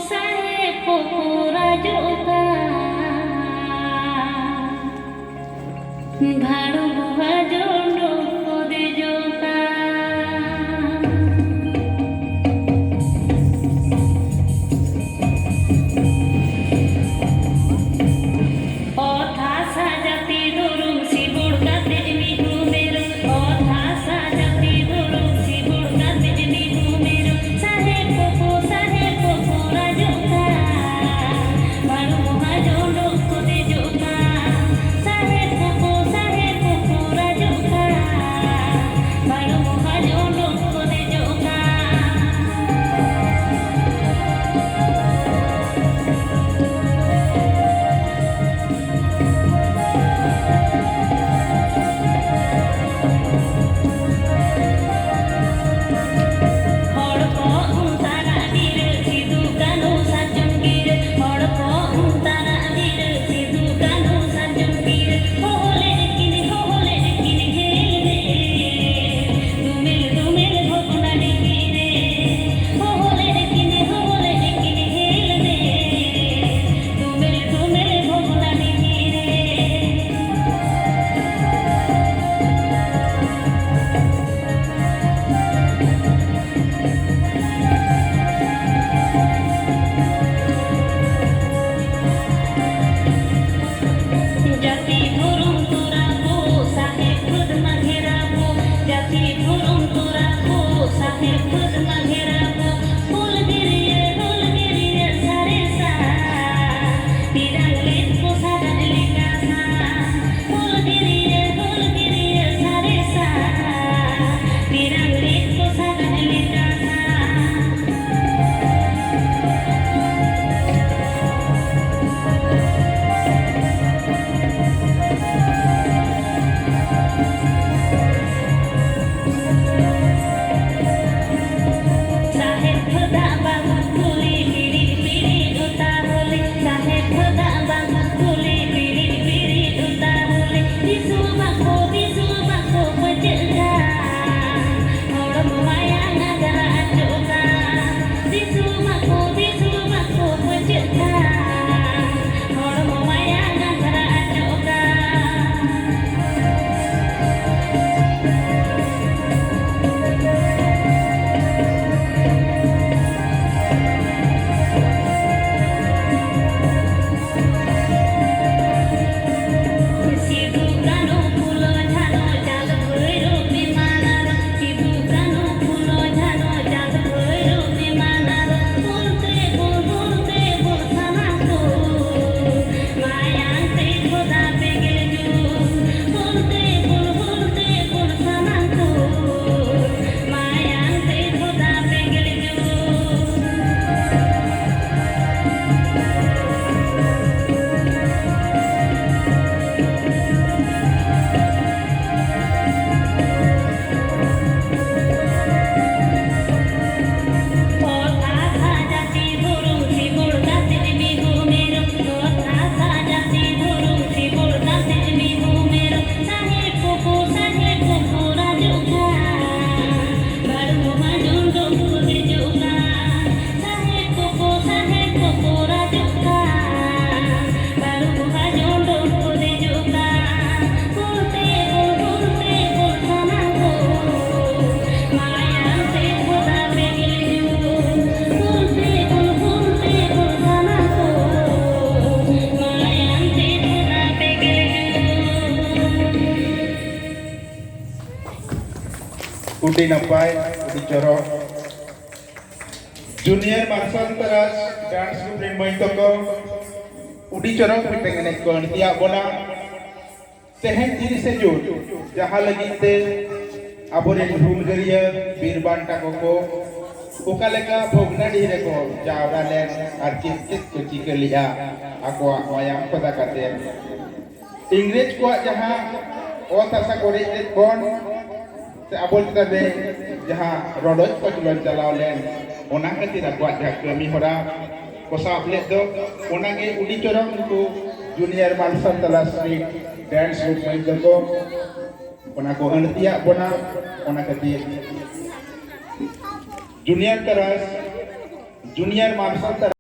sahe poko rajoka bhadu buha jondo kode joka otha sajati durum sibur kate mihu mero otha sajati durum sibur kate mihu mero sahe poko rajoka bhadu buha jondo kode joka sahe poko rajoka bhadu buha jondo kode joka hor ko untara dir sidu kanu sajum gir hor ko untara dir sidu kanu sajum gir hole kini hele dumil bhogna digire hole kini hele dumil bhogna digire jati burung turaku sahib khud magheraku jati burung turaku sahib khud magheraku hul giriye saresa pirang litku sadan likasa hul giriye saresa pirang litku sadan likasa Sahib khuda bangun kuli piri uta holi Sahib khuda bangun kuli piri uta holi Bisu bako pejega Hor wayang agar ajoka Bisu bako pejega Hor wayang agar ajoka Sidu kanu pulo jhano jal bhoiro bimanar Sidu kanu pulo jhano jal bhoiro bimanar Bolte bol samaku mayang te khoda pegel ju Bolte bol samaku mayang te khoda pegel ju Otha sajati durum sibur kate mihu mero otha sajati durum sibur kate mihu mero sahe poko rajoka bhadu buha jondo kode joka sahe poko rajoka bhadu buha jondo kode joka bolte bol samaku mayang te khoda pegel ju bolte bol samaku mayang te khoda pegel ju Udi napai, udi jorok. Junior martial teras dance group main toko. Udi jorok piteng enek ko tiap bona. Tehen diri sejur. Jaha lagi te aboren hulgaria bir banta koko. Oka leka bogna dire ko jawra len ar kit ko chikelia akwa wayang kota kate. Ingrej ko jaha otasa kore kon se abol tabe jaha rodot ko tulon jalao len ona khatira kuat jak kami hora kosap let do ona ge udi corong ku junior martial telas street dance group main ko ona ko antia bona ona khatir junior teras junior marshal